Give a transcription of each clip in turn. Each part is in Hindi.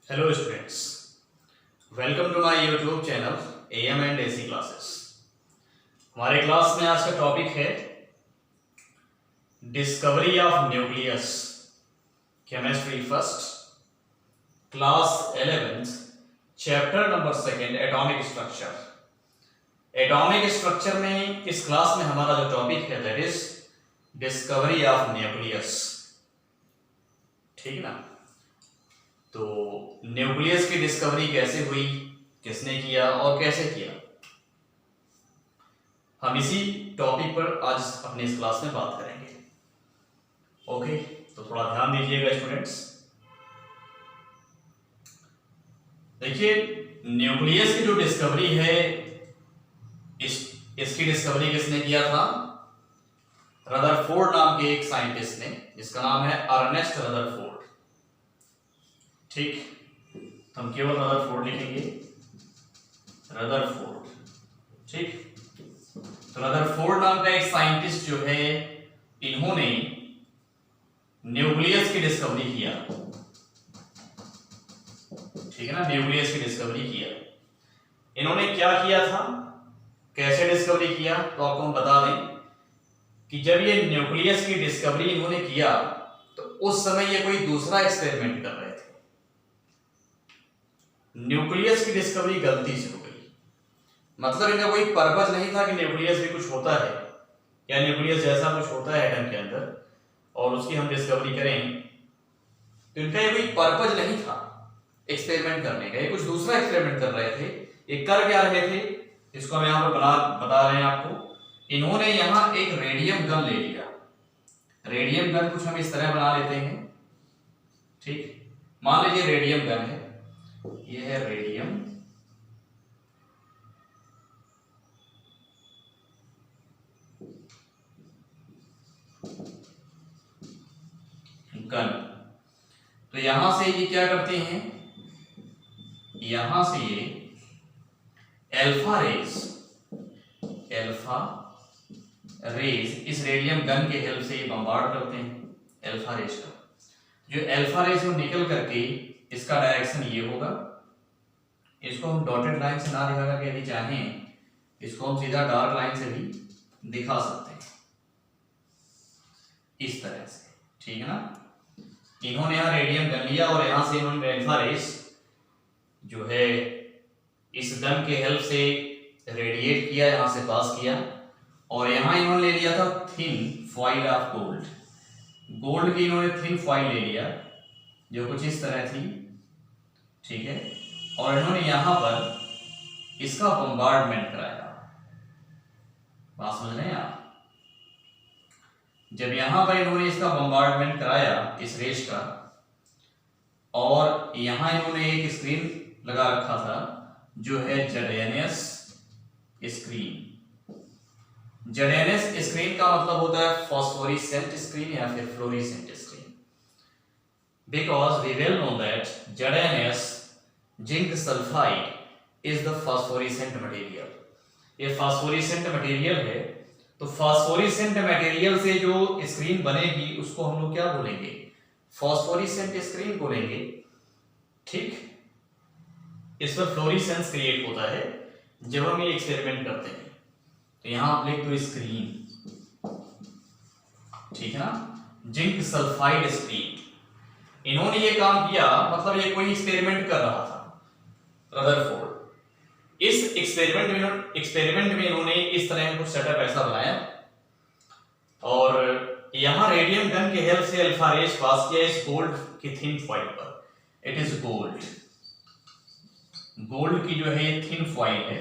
Hello students, welcome to my YouTube channel AM and AC classes. हमारे क्लास में आज का टॉपिक है discovery of nucleus, chemistry first, class 11th, chapter number 2, atomic structure. Atomic structure में इस क्लास में हमारा जो टॉपिक है that is discovery of nucleus. ठीक ना? तो न्यूक्लियस की डिस्कवरी कैसे हुई, किसने किया और कैसे किया, हम इसी टॉपिक पर आज अपनी इस क्लास में बात करेंगे। ओके, तो थोड़ा ध्यान दीजिएगा स्टूडेंट्स। देखिए, न्यूक्लियस की जो डिस्कवरी है इसकी डिस्कवरी किसने किया था? रदरफोर्ड नाम के एक साइंटिस्ट ने, जिसका नाम है अर्नेस्ट रदरफोर्ड। ठीक, तो हम केवल रदरफोर्ड लिखेंगे, रदरफोर्ड। ठीक, तो रदरफोर्ड नाम का एक साइंटिस्ट जो है, इन्होंने न्यूक्लियस की डिस्कवरी किया। ठीक है ना, न्यूक्लियस की डिस्कवरी किया। इन्होंने क्या किया था, कैसे डिस्कवरी किया, तो आपको हम बता दें कि जब ये न्यूक्लियस की डिस्कवरी इन्होंने किया तो उस समय ये कोई दूसरा एक्सपेरिमेंट कर रहे थे। न्यूक्लियस की डिस्कवरी गलती से हो गई, मतलब इनका कोई पर्पस नहीं था कि न्यूक्लियस भी कुछ होता है या न्यूक्लियस जैसा कुछ होता है एटम के अंदर और उसकी हम डिस्कवरी करें। तो इनका ये कोई पर्पस नहीं था एक्सपेरिमेंट करने का, ये कुछ दूसरा एक्सपेरिमेंट कर रहे थे। ये कर क्या रहे थे, इसको हम यहाँ पर बता रहे हैं आपको। इन्होंने यहाँ एक रेडियम गन ले लिया। रेडियम गन कुछ हम इस तरह बना लेते हैं। ठीक, मान लीजिए रेडियम गन है, ये है रेडियम गन। तो यहां से ये क्या करते हैं, यहां से ये अल्फा रेज इस रेडियम गन के हेल्प से ये बम्बार्ड करते हैं अल्फा रेज का। जो अल्फा रेज वो निकल करके इसका डायरेक्शन ये होगा। इसको हम डॉटेड लाइन से ना दिखा करके यदि चाहें इसको हम सीधा डार्क लाइन से भी दिखा सकते हैं, इस तरह से। ठीक है ना? इन्होंने यहाँ रेडियम गन लिया और यहां से इन्होंने अल्फा रेज जो है इस गन के हेल्प से रेडिएट किया, यहां से पास किया। और यहां इन्होंने ले लिया था thin foil of gold. Gold की इन्होंने थिन फॉइल ले लिया जो कुछ इस तरह थी। ठीक है, और इन्होंने यहां पर इसका बम्बार्डमेंट कराया। बात समझ रहे हैं आप? जब यहां पर इन्होंने इसका बम्बार्डमेंट कराया इस रेस का, और यहां इन्होंने एक स्क्रीन लगा रखा था जो है जडेनियस स्क्रीन। जडेनियस स्क्रीन का मतलब होता है फॉस्फोरेसेंट स्क्रीन या फिर fluorescent screen, because we will know that जडेनियस zinc sulphide is the phosphorescent material. ये फॉस्फोरेसेंट मटेरियल है, तो फॉस्फोरेसेंट मटेरियल से जो स्क्रीन बनेगी उसको हम लोग क्या बोलेंगे? फॉस्फोरेसेंट स्क्रीन बोलेंगे। ठीक, इस पर फ्लोरेसेंस क्रिएट होता है जब हम ये एक्सपेरिमेंट करते हैं। तो यहां आप लिख दो स्क्रीन। ठीक है ना, जिंक सल्फाइड स्क्रीन। इन्होंने ये काम किया, मतलब ये कोई एक्सपेरिमेंट कर रहा था रदरफोर्ड। इस एक्सपेरिमेंट में इन्होंने इस तरह का कुछ सेटअप ऐसा बनाया और यहां रेडियम गन के हेल्प से अल्फा रेज पास किया इस गोल्ड की थिन फॉइल पर। It is gold. गोल्ड की जो है ये थिन फॉइल है।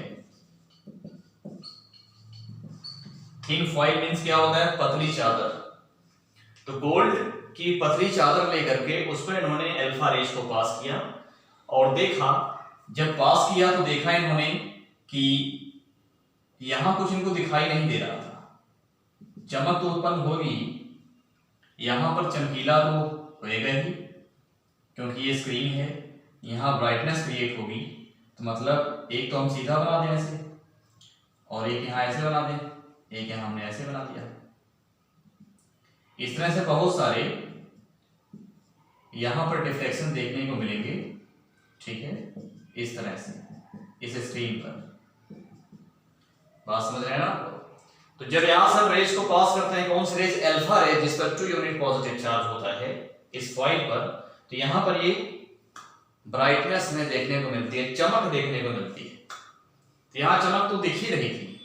थिन फॉइल मींस क्या होता है? पतली चादर। तो गोल्ड की पतली चादर लेकर के उस पर इन्होंने अल्फा रेज को पास किया और देखा। जब पास किया तो देखा इन्होंने कि यहां कुछ इनको दिखाई नहीं दे रहा था। चमक तो उत्पन्न होगी, यहां पर चमकीला तो होएगा ही क्योंकि ये स्क्रीन है। यहां ब्राइटनेस क्रिएट होगी, तो मतलब एक तो हम सीधा बना दें ऐसे, और एक यहां ऐसे बना दें, एक यहां हमने ऐसे बना दिया। इस तरह से बहुत सारे यहां पर डिफ्रैक्शन देखने को मिलेंगे ठीक है, इस तरह से इस स्क्रीन पर। बात समझ रहे हैं ना आपको? तो जब यहां से हम रेज को पास करते हैं, कौन सी रेज? अल्फा रेज, जिस पर 2 यूनिट पॉजिटिव चार्ज होता है इस फॉइल पर, तो यहां पर ये ब्राइटनेस में देखने को मिलती है, चमक देखने को मिलती है। तो यहां चमक तो दिख ही रही थी,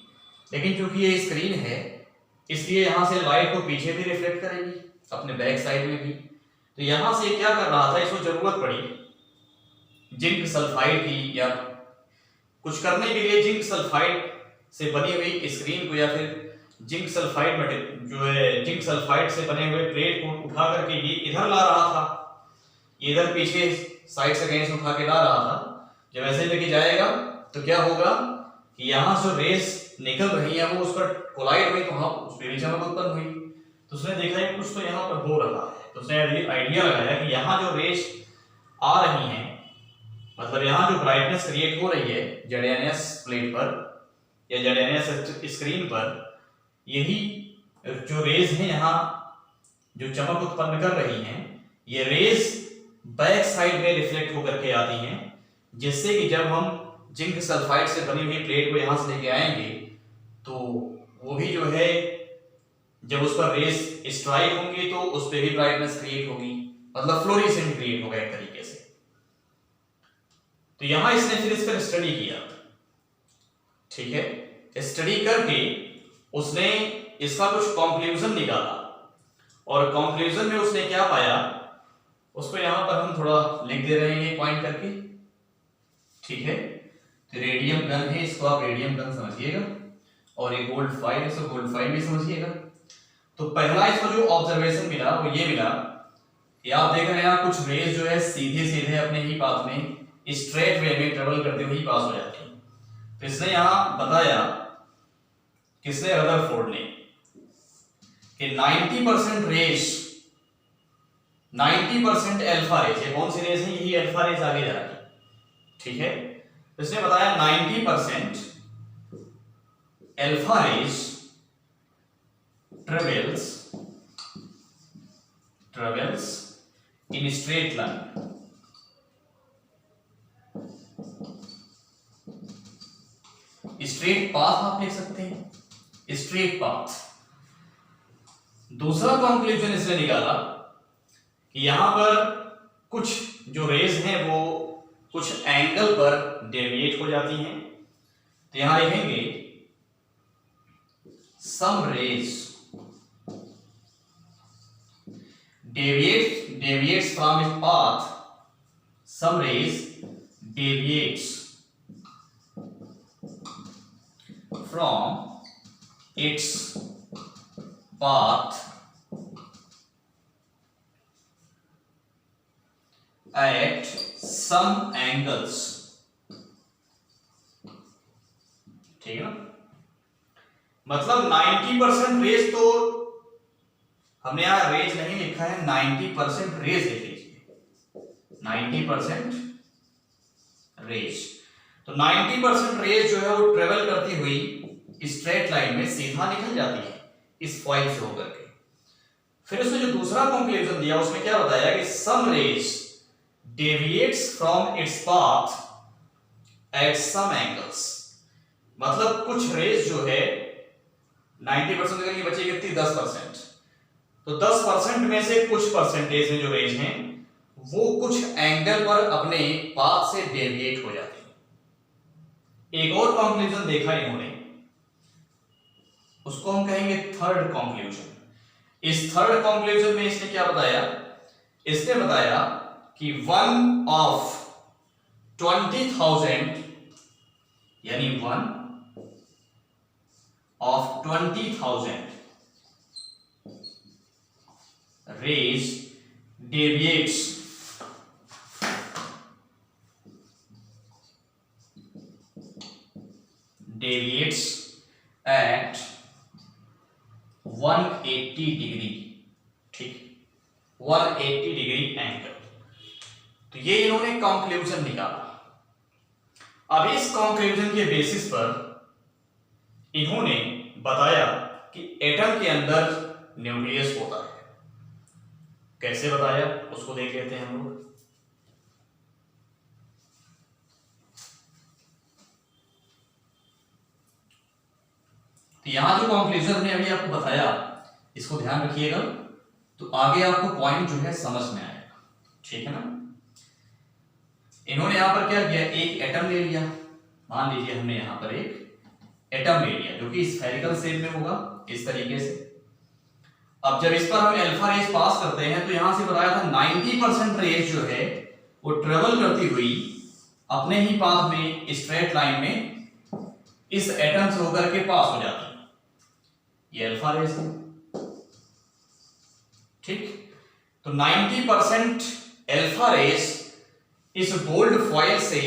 लेकिन क्योंकि ये स्क्रीन है इसलिए यहां से लाइट को पीछे भी रिफ्लेक्ट करेगी, अपने बैक साइड में भी। तो यहां से क्या कर रहा था, इसको जरूरत पड़ी जिंक सल्फाइड की, या कुछ करने के लिए जिंक सल्फाइड से बनी हुई स्क्रीन को, या फिर जिंक सल्फाइड जो है जिंक सल्फाइड से बने हुए प्लेट को उठा करके ये इधर ला रहा था, ये इधर पीछे साइड से कहीं से उठा के ला रहा था। जब ऐसे लेके जाएगा तो क्या होगा कि यहाँ से रेस निकल रही है वो उस पर कोलाइड हुई, तो हाँ उस पर भी चमक उत्पन्न हुई। तो उसने देखा है कुछ तो यहाँ पर हो रहा है, तो उसने आइडिया लगाया कि यहाँ जो रेस आ रही हैं, मतलब यहाँ जो ब्राइटनेस क्रिएट हो रही है ZNS प्लेट पर या ZNS स्क्रीन पर, यही जो रेज हैं यहाँ जो चमक उत्पन्न कर रही हैं, ये रेज बैक साइड में रिफ्लेक्ट होकर के आती हैं, जिससे कि जब हम जिंक सल्फाइड से बनी हुई प्लेट को यहां से लेके आएंगे तो वो भी जो है जब उस पर रेस स्ट्राइक होंगी तो उस पर भी ब्राइटनेस क्रिएट होगी, मतलब फ्लोरेसेंट क्रिएट होगा एक तरीके से। तो यहां इसने फिर इस पर स्टडी किया, ठीक है। स्टडी करके उसने इसका कुछ कंक्लूजन निकाला, और कंक्लूजन में उसने क्या पाया उसको यहां पर हम थोड़ा लिख दे रहे हैं पॉइंट करके, ठीक है। तो रेडियम गन है, इसको आप रेडियम गन समझिएगा, और ये गोल्ड फाइल, इसको गोल्ड फाइल भी समझिएगा। तो पहला इसको जो ऑब्जर्वेशन मिला वो ये मिला कि आप देख रहे हैं कुछ रेज जो है सीधे सीधे अपने ही पाथ में स्ट्रेट वे में ट्रेवल करते हुए ही पास हो जाती है। तो इसने यहां बताया, किसने? रदरफोर्ड ने, कि 90% रेज, 90% अल्फा रेज, ये कौन सी रेज है? यही अल्फा रेज आगे जा रही है, ठीक है। तो इसने बताया 90% alpha rays travels in straight line, straight path आप लिख सकते हैं, स्ट्रेट पाथ। दूसरा कंक्लूजन इसने निकाला कि यहां पर कुछ जो रेज हैं वो कुछ एंगल पर डेविएट हो जाती हैं। तो यहां लिखेंगे सम raise deviates from its path, some rays deviates from its path at some angles, ठीक है ना। मतलब 90% रेज, तो हमने यहां रेज नहीं लिखा है, 90% रेज लिख लीजिए, 90% रेज। तो 90% रेज जो है वो ट्रेवल करती हुई स्ट्रेट लाइन में सीधा निकल जाती है इस फॉइल से होकर के। फिर उसने जो दूसरा कंक्लूजन दिया उसमें क्या बताया कि some rays deviates from its path at some angles, मतलब कुछ रेज जो है 90% के लिए बची कितनी? 10%। तो 10% में से कुछ परसेंटेज में जो रेज हैं वो कुछ एंगल पर अपने पाथ से डेविएट हो जाते हैं। एक और कंक्लूजन देखा इन्होंने, उसको हम कहेंगे थर्ड कंक्लूजन। इस थर्ड कंक्लूजन में इसने क्या बताया? इसने बताया कि 1 of 20,000, यानी 1 of 20,000 rays deviates at 180 degree, ठीक, 180 डिग्री एंगल। तो ये इन्होंने कंक्लूजन निकाला। अब इस कंक्लूजन के बेसिस पर इन्होंने बताया कि एटम के अंदर न्यूक्लियस होता है। कैसे बताया उसको देख लेते हैं हम लोग। यहां जो कंक्लूजन हमने अभी आपको बताया इसको ध्यान रखिएगा, तो आगे आपको पॉइंट जो है समझ में आएगा, ठीक है ना। इन्होंने यहां पर क्या किया, एक एटम ले लिया, मान लीजिए हमने यहां पर एक एटम ले लिया जो कि स्फेरिकल शेप में होगा इस तरीके से। अब जब इस पर हम अल्फा रेज पास करते हैं तो यहां से बताया था 90% रेज जो है वो ट्रेवल करती हुई अपने ही पाथ में स्ट्रेट लाइन में इस एटम से होकर के पास हो जाती है, ये अल्फा रेज है, ठीक। तो 90% अल्फा रेज इस गोल्ड फॉयल से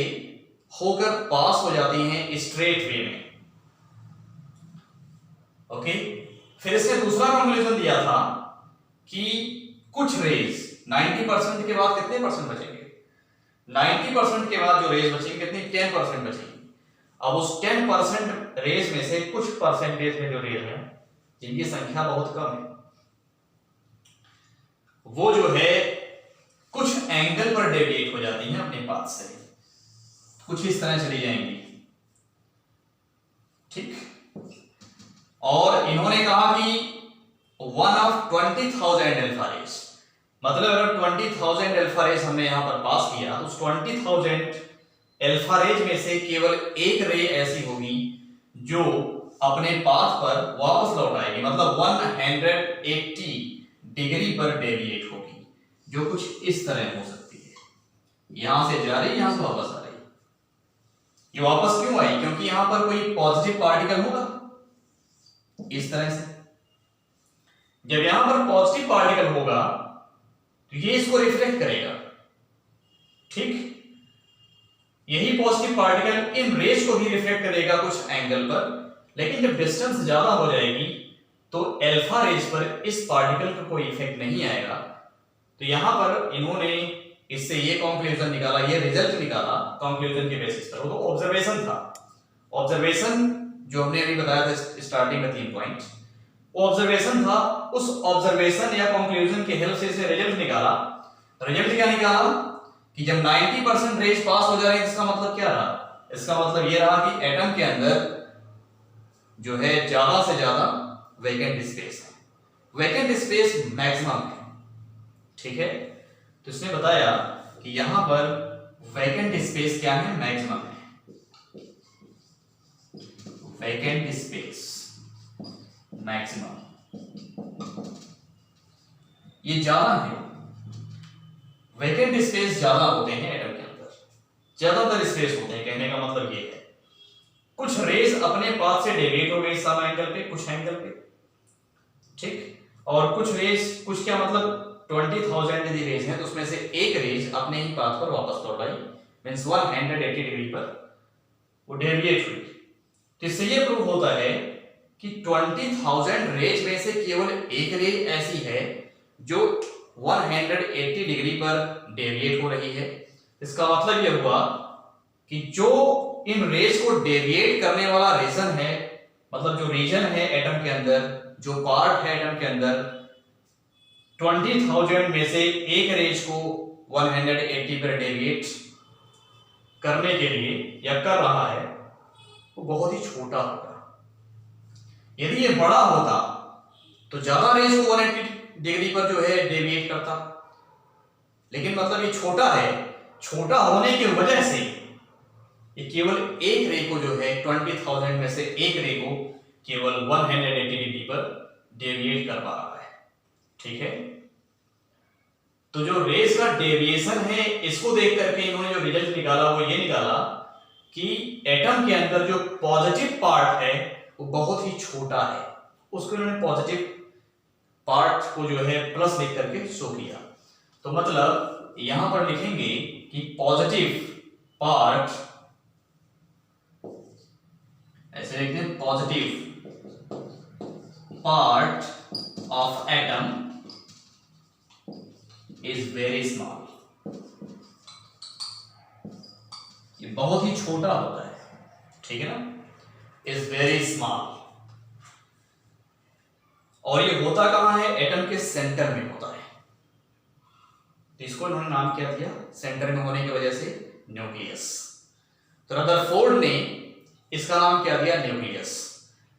होकर पास हो जाती हैं स्ट्रेट वे में, ओके। फिर इसने दूसरा कंक्लूजन दिया था कि कुछ रेज 90% के बाद कितने परसेंट बचेंगे, 90% के बाद जो रेज बचेंगे कितनी, 10% बचेंगी। अब उस 10% रेज में से कुछ परसेंटेज में जो रेज है जिनकी संख्या बहुत कम है वो जो है कुछ एंगल पर डेविएट हो जाती हैं अपने पाथ से, कुछ इस तरह चली जाएंगी, ठीक। और इन्होंने कहा कि 1 of 20,000 अल्फा रेज, मतलब अगर 20,000 अल्फा रेज हमने यहां पर पास किया तो 20,000 अल्फा रेज में से केवल एक रे ऐसी होगी जो अपने पाथ पर वापस लौट आएगी, मतलब 180 डिग्री पर डेविएट होगी, जो कुछ इस तरह हो सकती है, यहां से जा रही, यहां से वापस आ रही। ये वापस क्यों आई, क्योंकि यहां पर कोई पॉजिटिव पार्टिकल होगा इस तरह से। जब यहां पर पॉजिटिव पार्टिकल होगा तो ये इसको रिफ्लेक्ट करेगा, ठीक। यही पॉजिटिव पार्टिकल इन रेज को भी रिफ्लेक्ट करेगा कुछ एंगल पर, लेकिन जब डिस्टेंस ज्यादा हो जाएगी तो अल्फा रेज पर इस पार्टिकल का कोई इफेक्ट नहीं आएगा। तो यहां पर इन्होंने इससे ये कंक्लूजन निकाला, ये रिजल्ट निकाला कंक्लूजन के बेसिस पर। वो तो ऑब्जर्वेशन था, ऑब्जर्वेशन जो हमने अभी बताया था स्टार्टिंग में 3 पॉइंट, वो ऑब्जर्वेशन था। उस ऑब्जर्वेशन या कंक्लूजन की हेल्प से इसने रिजल्ट निकाला। रिजल्ट क्या निकाला कि जब 90% रेज पास हो जा रही है, इसका मतलब क्या रहा, इसका मतलब ये रहा कि एटम के अंदर जो है ज्यादा से ज्यादा वैकेंट स्पेस है, वैकेंट स्पेस मैक्सिमम है, ठीक है। तो इसने बताया कि यहां पर वैकेंट स्पेस क्या है, मैक्सिमम है, वैकेंट स्पेस मैक्सिमम, ये ज्यादा है, वैकेंट स्पेस ज्यादा होते हैं एटम के अंदर, ज्यादातर स्पेस होते हैं। कहने का मतलब ये है कुछ रेज अपने पाथ से डेविएट हो गई सम एंगल पे, कुछ एंगल पे, ठीक। और कुछ रेज, कुछ क्या मतलब 20,000 यदि रेज है तो उसमें से एक रेज अपने ही पाथ पर वापस लौट आई, मींस 180 डिग्री पर वो डेविएट हुई। तो इससे ये प्रूव होता है कि 20,000 रेज में से केवल एक रेज ऐसी है जो 180 डिग्री पर डेविएट हो रही है। इसका मतलब यह हुआ कि जो इन रेज को डेविएट करने वाला रीजन है, मतलब जो रीजन है एटम के अंदर, जो पार्ट है एटम के अंदर, 20,000 में से एक रेज को 180 पर डेविएट करने के लिए या कर रहा है, वो बहुत ही छोटा होगा। यदि ये बड़ा होता तो ज्यादा रेज को 180 डिग्री पर जो है डेविएट करता, लेकिन मतलब ये छोटा है, छोटा होने की वजह से ये केवल एक रे को जो है 20,000 में से एक रे को केवल 180 डिग्री पर डेविएट कर पा रहा है, ठीक है। तो जो रेज का डेविएशन है, इसको देख करके इन्होंने जो रिजल्ट निकाला वो ये निकाला कि एटम के अंदर जो पॉजिटिव पार्ट है वो बहुत ही छोटा है, उसको इन्होंने पॉजिटिव पार्ट को जो है प्लस लिख करके शो किया। तो मतलब यहां पर लिखेंगे कि पॉजिटिव पार्ट, ऐसे लिखते हैं, positive part of atom is very small, ये बहुत ही छोटा होता है, ठीक है ना, इज वेरी स्मॉल। और ये होता कहां है, एटम के सेंटर में होता है। तो इसको इन्होंने नाम क्या दिया, सेंटर में होने की वजह से न्यूक्लियस। तो रदरफोर्ड ने इसका नाम क्या दिया, न्यूक्लियस।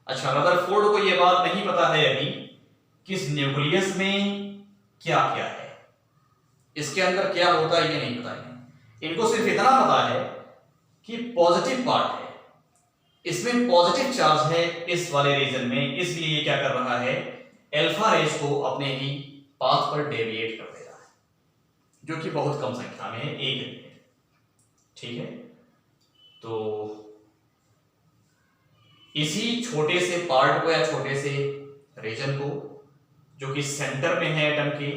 अच्छा, रदरफोर्ड को ये बात नहीं पता है अभी कि इस न्यूक्लियस में क्या क्या है, इसके अंदर क्या होता है ये नहीं पता है। इनको सिर्फ इतना पता है कि पॉजिटिव पार्ट है, इसमें पॉजिटिव चार्ज है इस वाले रीजन में, इसलिए ये क्या कर रहा है, अल्फा रेज को अपने ही पाथ पर डेविएट कर दे रहा है, जो कि बहुत कम संख्या में है, एक। ठीक है, तो इसी छोटे से पार्ट को या छोटे से रीजन को जो कि सेंटर में है एटम के,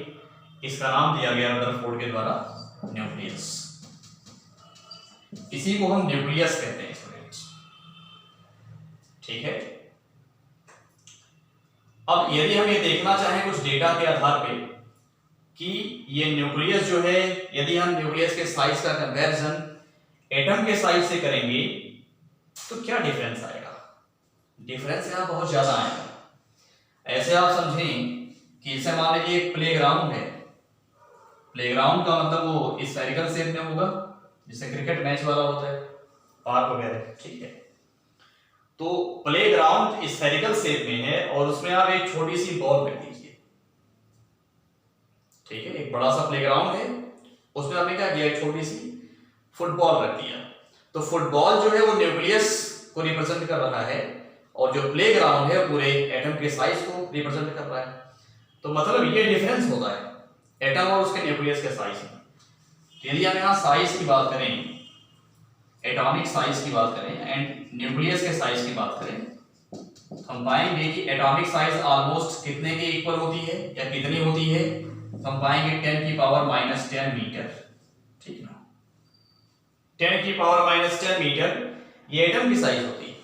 इसका नाम दिया गया रदरफोर्ड के द्वारा न्यूक्लियस। इसी को हम न्यूक्लियस कहते हैं स्टूडेंट्स। ठीक है, अब यदि हम ये देखना चाहें कुछ डेटा के आधार पे कि ये न्यूक्लियस जो है, यदि हम न्यूक्लियस के साइज का कंपैरिजन एटम के साइज से करेंगे तो क्या डिफरेंस आएगा। डिफरेंस यहां बहुत ज्यादा आएगा। ऐसे आप समझें कि इसे मान लीजिए एक प्लेग्राउंड है, प्लेग्राउंड का मतलब वो स्फेरिकल शेप में होगा, जिसे क्रिकेट मैच वाला होता है, पार्क वगैरह। ठीक है, तो प्लेग्राउंड स्फेरिकल शेप में है और उसमें आप एक छोटी सी बॉल रख दीजिए। ठीक है, एक बड़ा सा प्लेग्राउंड है, उसमें आपने क्या किया, एक छोटी सी फुटबॉल रख दिया। तो फुटबॉल जो है वो न्यूक्लियस को रिप्रेजेंट कर रहा है और जो प्लेग्राउंड है पूरे एटम के साइज को रिप्रेजेंट कर रहा है। तो मतलब ये डिफरेंस होता है एटम और उसके न्यूक्लियस के साइज में। यदि हम यहाँ साइज की बात करें, एटॉमिक साइज की बात करें एंड न्यूक्लियस के साइज की बात करें, हम पाएंगे कि एटॉमिक साइज ऑलमोस्ट कितने के इक्वल होती है या कितनी होती है, हम पाएंगे 10⁻⁻10 मीटर। ठीक ना, 10⁻⁻10 मीटर ये एटम की साइज होती है।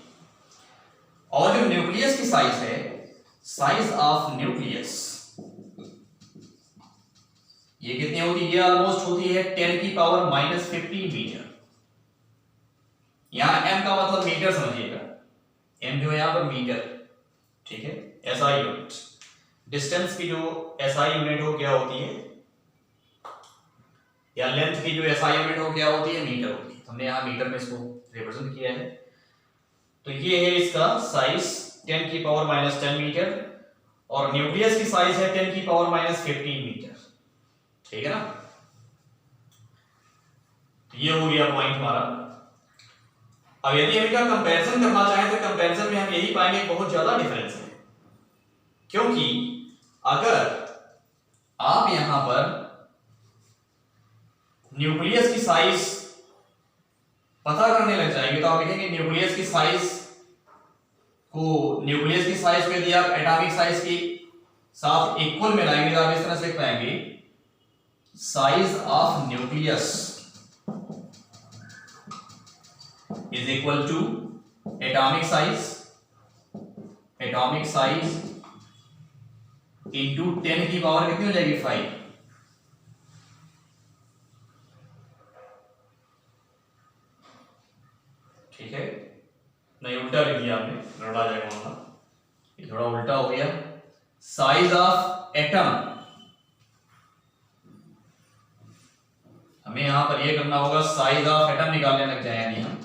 और जो न्यूक्लियस की साइज है, साइज ऑफ न्यूक्लियस, ये कितनी होती है, ये ऑलमोस्ट होती है 10⁻⁻15 मीटर। यहां m का मतलब मीटर समझिएगा, m जो है यहां पर मीटर। ठीक है, एसआई यूनिट, डिस्टेंस की जो एसआई यूनिट हो क्या होती है, या लेंथ की जो एसआई यूनिट हो क्या होती है, मीटर होती है। हमने यहां मीटर में इसको रिप्रेजेंट किया है। तो ये है इसका साइज 10⁻⁻10 मीटर और न्यूक्लियस की साइज है 10⁻⁻15 मीटर। ठीक है ना, तो ये हो गया पॉइंट हमारा। अब यदि हम इनका कंपैरिजन करना चाहें तो कंपैरिजन में हम यही पाएंगे बहुत ज्यादा डिफरेंस है, क्योंकि अगर आप यहां पर न्यूक्लियस की साइज पता करने लग जाएंगे तो आप देखेंगे न्यूक्लियस की साइज को यदि आप एटॉमिक साइज के साथ इक्वल मिलाएंगे तो आप इस तरह से पाएंगे, size of nucleus is equal to atomic size into 10 की पावर कितनी हो जाएगी, 5। ठीक है, नहीं उल्टा लिख दिया आपने, गड़बड़ा जाएगा मतलब, ये थोड़ा उल्टा हो गया। साइज ऑफ एटम, हमें यहां पर ये करना होगा, साइज ऑफ एटम निकालने लग जाए, यानी हम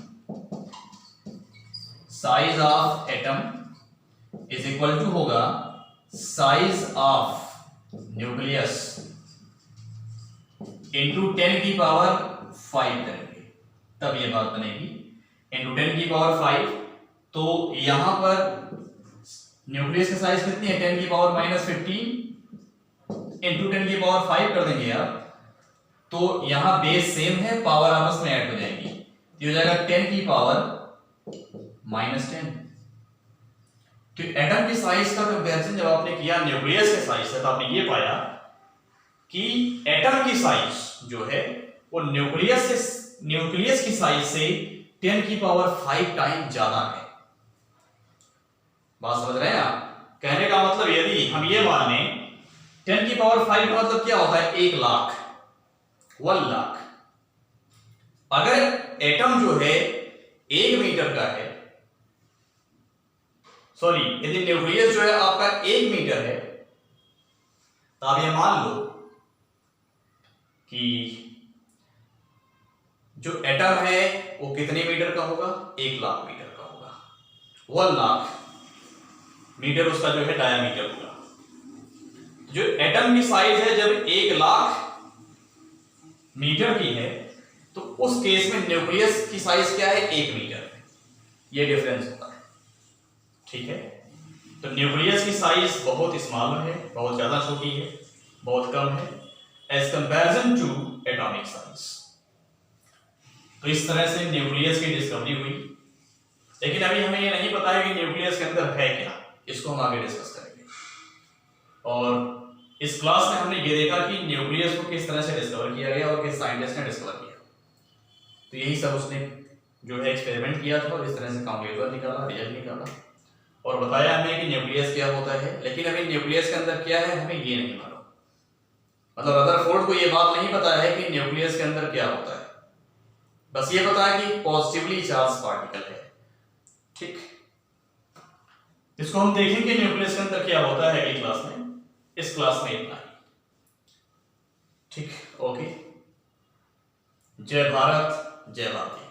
size of atom is equal to होगा साइज ऑफ न्यूक्लियस इंटू 10 की पावर 5 करेंगे, तब ये बात बनेगी, इंटू 10 की पावर 5। तो यहां पर न्यूक्लियस की साइज कितनी है, 10⁻⁻15 इंटू 10 की पावर 5 कर देंगे आप, तो यहां बेस सेम है, पावर आपस में ऐड हो जाएगी, तो हो जाएगा 10 की पावर -10। तो एटम की साइज का कंपैरिजन जब आपने किया न्यूक्लियस के साइज से, तो आपने ये पाया कि एटम की साइज जो है वो न्यूक्लियस की साइज से 10 की पावर 5 टाइम ज्यादा है। बात समझ रहे हैं आप? कहने का मतलब यदि हम ये मान लें 10 की पावर 5 का मतलब क्या होता है, 1 लाख, 1 लाख। अगर एटम जो है 1 मीटर का है, सॉरी, यदि न्यूक्लियस जो है आपका 1 मीटर है, तो आप ये मान लो कि जो एटम है वो कितने मीटर का होगा, 1 लाख मीटर का होगा। 1 लाख मीटर उसका जो है डायमीटर होगा। जो एटम की साइज है जब 1,00,000 मीटर की है तो उस केस में न्यूक्लियस की साइज क्या है, 1 मीटर। ये डिफरेंस होता है, ठीक है। तो न्यूक्लियस की साइज बहुत स्मॉल है, बहुत ज्यादा छोटी है, बहुत कम है as comparison to atomic size. तो इस तरह से न्यूक्लियस की डिस्कवरी हुई, लेकिन अभी हमें ये नहीं पता है कि न्यूक्लियस के अंदर है क्या, इसको हम आगे डिस्कस करेंगे। और इस क्लास में हमने ये देखा कि न्यूक्लियस को किस तरह से डिस्कवर किया गया और किस साइंटिस्ट ने डिस्कवर किया। तो यही सब उसने जो है एक्सपेरिमेंट किया था और इस तरह से कॉम्प्यूटर निकाला, रिजल्ट निकाला और बताया हमें कि न्यूक्लियस क्या होता है। लेकिन अभी न्यूक्लियस के अंदर क्या है हमें ये नहीं मालूम, मतलब रदरफोर्ड को ये बात नहीं पता है कि न्यूक्लियस के अंदर क्या होता है, बस ये पता है कि पॉजिटिवली चार्ज पार्टिकल है, ठीक। इसको हम देखेंगे न्यूक्लियस के अंदर क्या होता है अगली क्लास में। इस क्लास में इतना ही, ठीक, ओके। जय भारत, जय भारती।